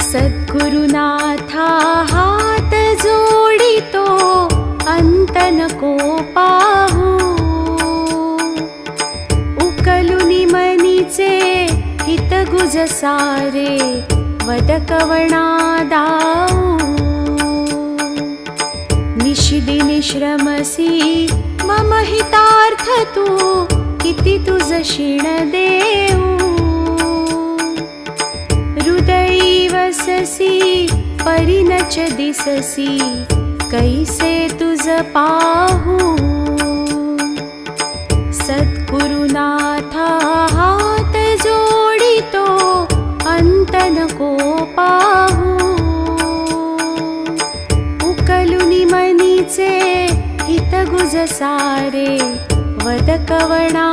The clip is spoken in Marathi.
सद्गुरुनाथा हात जोडितो अंत नको पाहू। उकलुनी मनीचे हित गुज सारे वद कवणा दाऊ। निशिदिनी श्रमसी मम हितार्थ तू किती तुझ क्षीण देऊ। हृदयी वससी परिनच दिससी कैसे तुझ पाहू। सद्गुरुनाथा हात जोडितो अंत नको पाहू। उकलुनी मनीचे हित गुज सारे वद कवणा